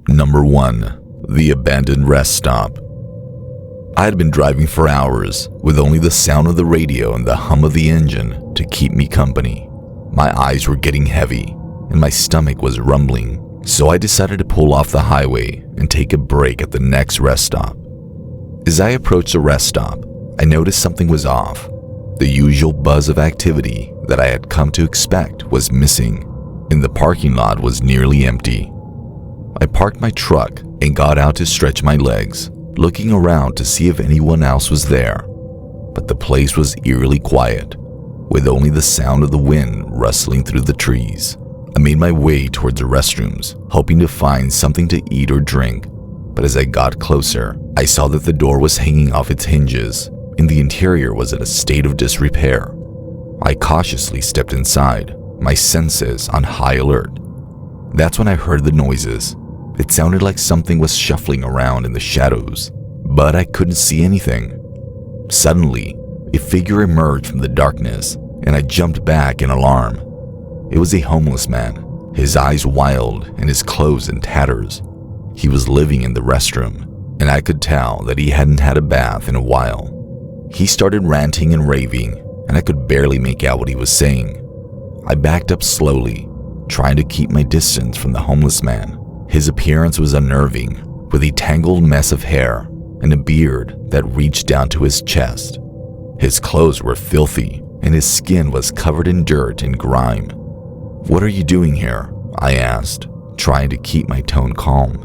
Number 1. The Abandoned Rest Stop. I had been driving for hours with only the sound of the radio and the hum of the engine to keep me company. My eyes were getting heavy and my stomach was rumbling, so I decided to pull off the highway and take a break at the next rest stop. As I approached the rest stop, I noticed something was off. The usual buzz of activity that I had come to expect was missing, and the parking lot was nearly empty. I parked my truck and got out to stretch my legs, looking around to see if anyone else was there. But the place was eerily quiet, with only the sound of the wind rustling through the trees. I made my way towards the restrooms, hoping to find something to eat or drink. But as I got closer, I saw that the door was hanging off its hinges, and the interior was in a state of disrepair. I cautiously stepped inside, my senses on high alert. That's when I heard the noises. It sounded like something was shuffling around in the shadows, but I couldn't see anything. Suddenly, a figure emerged from the darkness, and I jumped back in alarm. It was a homeless man, his eyes wild and his clothes in tatters. He was living in the restroom, and I could tell that he hadn't had a bath in a while. He started ranting and raving, and I could barely make out what he was saying. I backed up slowly, trying to keep my distance from the homeless man. His appearance was unnerving, with a tangled mess of hair and a beard that reached down to his chest. His clothes were filthy, and his skin was covered in dirt and grime. "What are you doing here?" I asked, trying to keep my tone calm.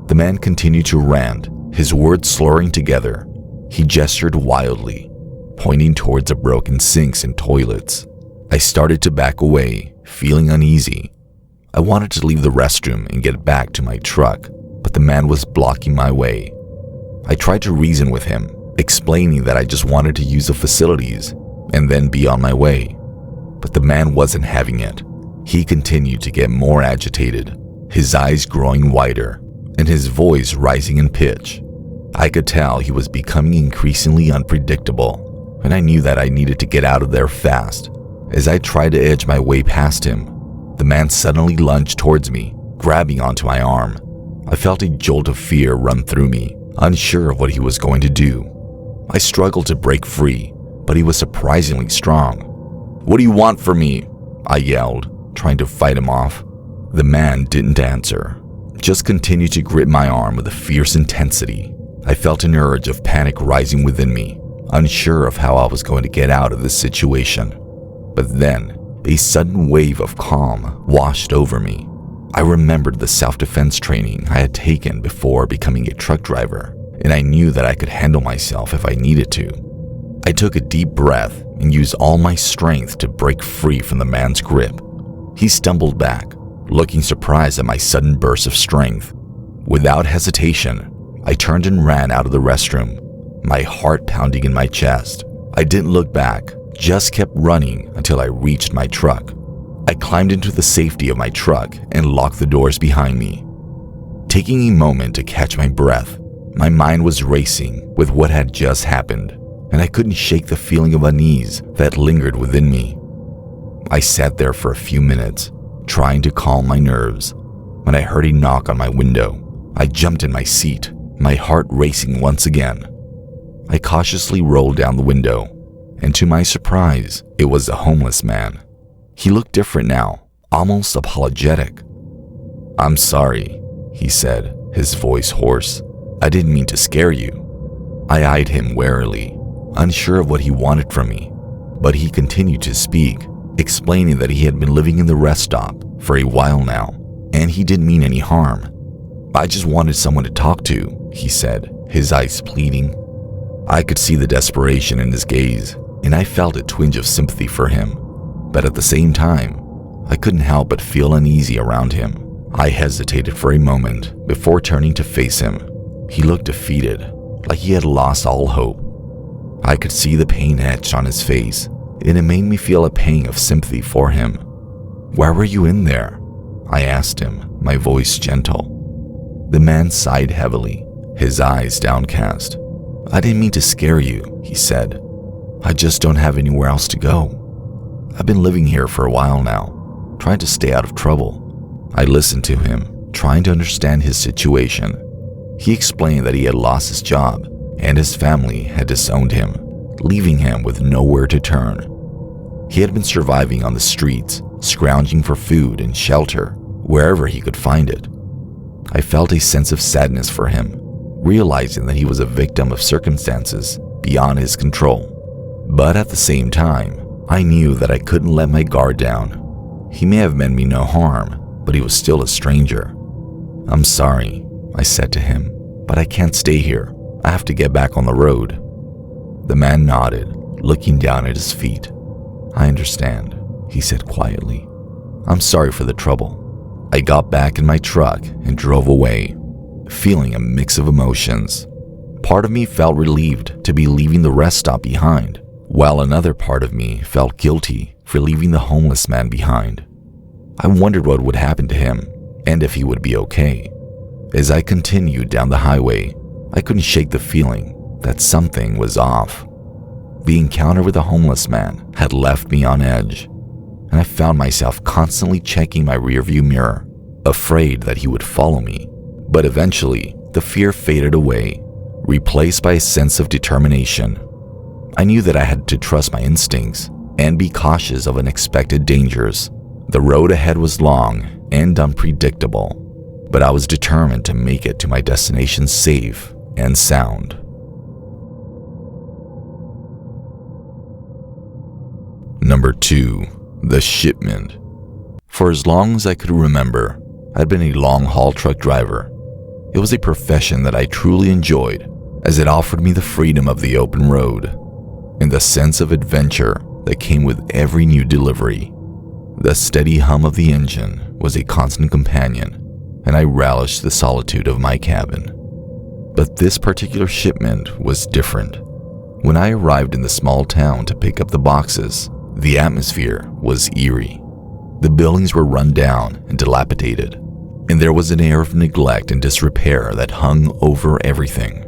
The man continued to rant, his words slurring together. He gestured wildly, pointing towards the broken sinks and toilets. I started to back away, feeling uneasy. I wanted to leave the restroom and get back to my truck, but the man was blocking my way. I tried to reason with him, explaining that I just wanted to use the facilities and then be on my way. But the man wasn't having it. He continued to get more agitated, his eyes growing wider and his voice rising in pitch. I could tell he was becoming increasingly unpredictable, and I knew that I needed to get out of there fast. As I tried to edge my way past him, the man suddenly lunged towards me, grabbing onto my arm. I felt a jolt of fear run through me, unsure of what he was going to do. I struggled to break free, but he was surprisingly strong. "What do you want from me?" I yelled, trying to fight him off. The man didn't answer, just continued to grip my arm with a fierce intensity. I felt an urge of panic rising within me, unsure of how I was going to get out of this situation. But then, a sudden wave of calm washed over me. I remembered the self-defense training I had taken before becoming a truck driver, and I knew that I could handle myself if I needed to. I took a deep breath and used all my strength to break free from the man's grip. He stumbled back, looking surprised at my sudden burst of strength. Without hesitation, I turned and ran out of the restroom, my heart pounding in my chest. I didn't look back, just kept running until I reached my truck. I climbed into the safety of my truck and locked the doors behind me. Taking a moment to catch my breath, my mind was racing with what had just happened, and I couldn't shake the feeling of unease that lingered within me. I sat there for a few minutes, trying to calm my nerves, when I heard a knock on my window. I jumped in my seat, my heart racing once again. I cautiously rolled down the window, and to my surprise, it was a homeless man. He looked different now, almost apologetic. "I'm sorry," he said, his voice hoarse. "I didn't mean to scare you." I eyed him warily, unsure of what he wanted from me, but he continued to speak, explaining that he had been living in the rest stop for a while now, and he didn't mean any harm. "I just wanted someone to talk to," he said, his eyes pleading. I could see the desperation in his gaze, and I felt a twinge of sympathy for him. But at the same time, I couldn't help but feel uneasy around him. I hesitated for a moment before turning to face him. He looked defeated, like he had lost all hope. I could see the pain etched on his face, and it made me feel a pang of sympathy for him. "Why were you in there?" I asked him, my voice gentle. The man sighed heavily, his eyes downcast. "I didn't mean to scare you," he said. "I just don't have anywhere else to go. I've been living here for a while now, trying to stay out of trouble." I listened to him, trying to understand his situation. He explained that he had lost his job and his family had disowned him, leaving him with nowhere to turn. He had been surviving on the streets, scrounging for food and shelter wherever he could find it. I felt a sense of sadness for him, realizing that he was a victim of circumstances beyond his control. But at the same time, I knew that I couldn't let my guard down. He may have meant me no harm, but he was still a stranger. "I'm sorry," I said to him, "but I can't stay here. I have to get back on the road." The man nodded, looking down at his feet. "I understand," he said quietly. "I'm sorry for the trouble." I got back in my truck and drove away, feeling a mix of emotions. Part of me felt relieved to be leaving the rest stop behind, while another part of me felt guilty for leaving the homeless man behind. I wondered what would happen to him and if he would be okay. As I continued down the highway, I couldn't shake the feeling that something was off. The encounter with the homeless man had left me on edge, and I found myself constantly checking my rearview mirror, afraid that he would follow me. But eventually, the fear faded away, replaced by a sense of determination. I knew that I had to trust my instincts and be cautious of unexpected dangers. The road ahead was long and unpredictable, but I was determined to make it to my destination safe and sound. Number 2. The shipment. For as long as I could remember, I'd been a long-haul truck driver. It was a profession that I truly enjoyed, as it offered me the freedom of the open road and the sense of adventure that came with every new delivery. The steady hum of the engine was a constant companion, and I relished the solitude of my cabin. But this particular shipment was different. When I arrived in the small town to pick up the boxes, the atmosphere was eerie. The buildings were run down and dilapidated, and there was an air of neglect and disrepair that hung over everything.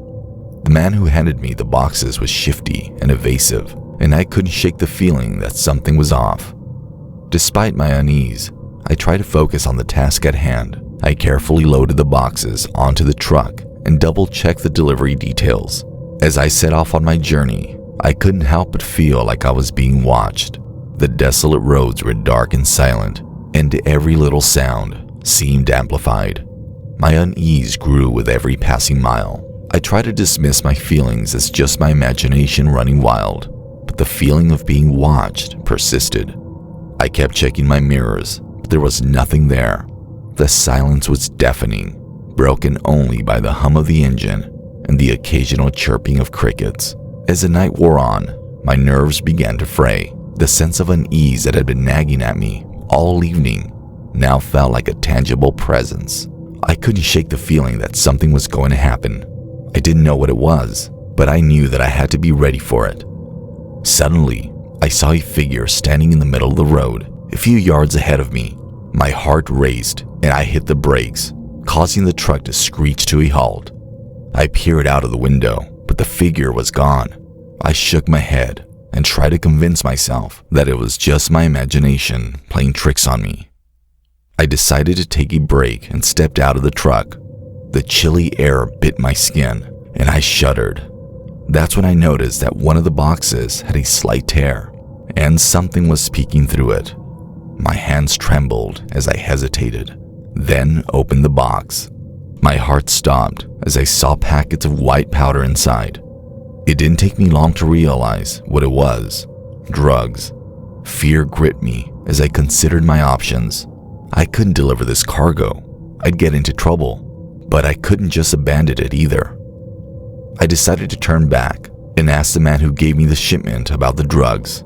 The man who handed me the boxes was shifty and evasive, and I couldn't shake the feeling that something was off. Despite my unease, I tried to focus on the task at hand. I carefully loaded the boxes onto the truck and double-checked the delivery details. As I set off on my journey, I couldn't help but feel like I was being watched. The desolate roads were dark and silent, and every little sound seemed amplified. My unease grew with every passing mile. I tried to dismiss my feelings as just my imagination running wild, but the feeling of being watched persisted. I kept checking my mirrors, but there was nothing there. The silence was deafening, broken only by the hum of the engine and the occasional chirping of crickets. As the night wore on, my nerves began to fray. The sense of unease that had been nagging at me all evening now felt like a tangible presence. I couldn't shake the feeling that something was going to happen. I didn't know what it was, but I knew that I had to be ready for it. Suddenly, I saw a figure standing in the middle of the road, a few yards ahead of me. My heart raced, and I hit the brakes, causing the truck to screech to a halt. I peered out of the window, but the figure was gone. I shook my head and tried to convince myself that it was just my imagination playing tricks on me. I decided to take a break and stepped out of the truck. The chilly air bit my skin, and I shuddered. That's when I noticed that one of the boxes had a slight tear, and something was peeking through it. My hands trembled as I hesitated, then opened the box. My heart stopped as I saw packets of white powder inside. It didn't take me long to realize what it was: drugs. Fear gripped me as I considered my options. I couldn't deliver this cargo. I'd get into trouble, but I couldn't just abandon it either. I decided to turn back and ask the man who gave me the shipment about the drugs.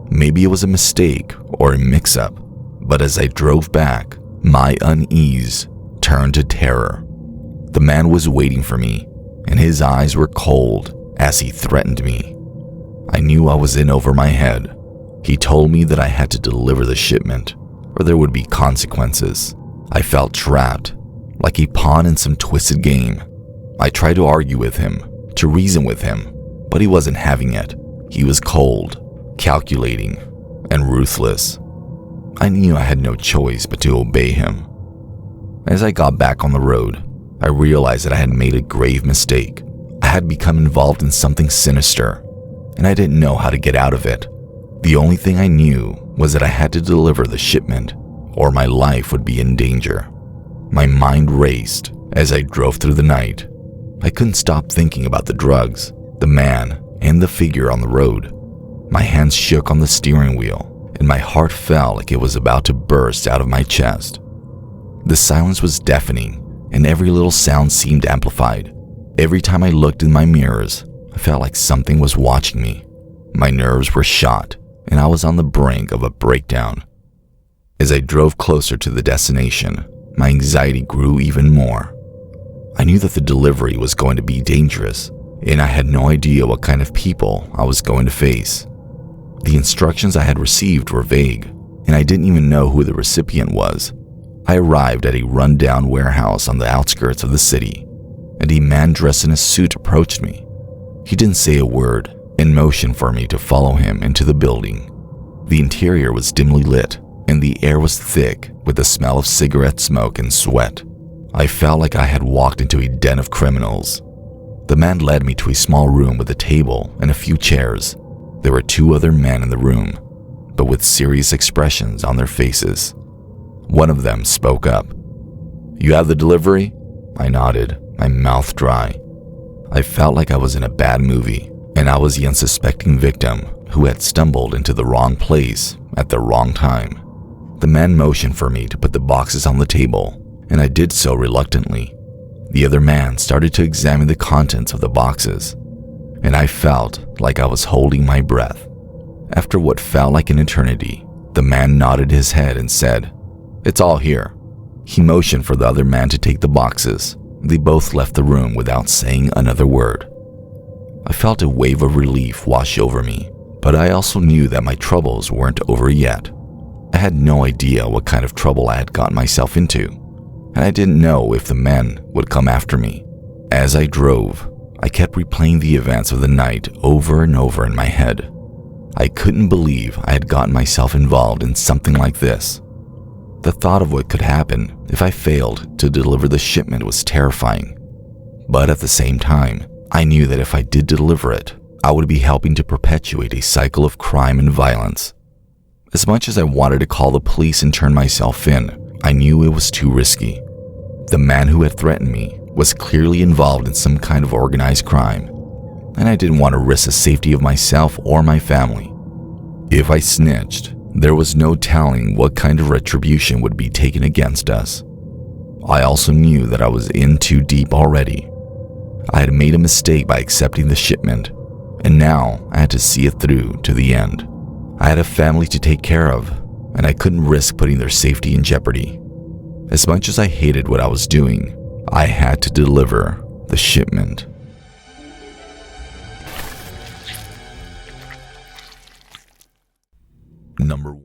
Maybe it was a mistake or a mix-up, but as I drove back, my unease turned to terror. The man was waiting for me, and his eyes were cold as he threatened me. I knew I was in over my head. He told me that I had to deliver the shipment, or there would be consequences. I felt trapped, like a pawn in some twisted game. I tried to argue with him, to reason with him, but he wasn't having it. He was cold, calculating, and ruthless. I knew I had no choice but to obey him. As I got back on the road, I realized that I had made a grave mistake. I had become involved in something sinister, and I didn't know how to get out of it. The only thing I knew was that I had to deliver the shipment, or my life would be in danger. My mind raced as I drove through the night. I couldn't stop thinking about the drugs, the man, and the figure on the road. My hands shook on the steering wheel, and my heart felt like it was about to burst out of my chest. The silence was deafening, and every little sound seemed amplified. Every time I looked in my mirrors, I felt like something was watching me. My nerves were shot, and I was on the brink of a breakdown. As I drove closer to the destination, my anxiety grew even more. I knew that the delivery was going to be dangerous, and I had no idea what kind of people I was going to face. The instructions I had received were vague, and I didn't even know who the recipient was. I arrived at a run-down warehouse on the outskirts of the city, and a man dressed in a suit approached me. He didn't say a word and motioned for me to follow him into the building. The interior was dimly lit, and the air was thick with the smell of cigarette smoke and sweat. I felt like I had walked into a den of criminals. The man led me to a small room with a table and a few chairs. There were 2 other men in the room, but with serious expressions on their faces. One of them spoke up. "You have the delivery?" I nodded, my mouth dry. I felt like I was in a bad movie, and I was the unsuspecting victim who had stumbled into the wrong place at the wrong time. The man motioned for me to put the boxes on the table, and I did so reluctantly. The other man started to examine the contents of the boxes, and I felt like I was holding my breath. After what felt like an eternity, the man nodded his head and said, "It's all here." He motioned for the other man to take the boxes. They both left the room without saying another word. I felt a wave of relief wash over me, but I also knew that my troubles weren't over yet. I had no idea what kind of trouble I had gotten myself into, and I didn't know if the men would come after me. As I drove, I kept replaying the events of the night over and over in my head. I couldn't believe I had gotten myself involved in something like this. The thought of what could happen if I failed to deliver the shipment was terrifying. But at the same time, I knew that if I did deliver it, I would be helping to perpetuate a cycle of crime and violence. As much as I wanted to call the police and turn myself in, I knew it was too risky. The man who had threatened me was clearly involved in some kind of organized crime, and I didn't want to risk the safety of myself or my family. If I snitched, there was no telling what kind of retribution would be taken against us. I also knew that I was in too deep already. I had made a mistake by accepting the shipment, and now I had to see it through to the end. I had a family to take care of, and I couldn't risk putting their safety in jeopardy. As much as I hated what I was doing, I had to deliver the shipment. Number 1.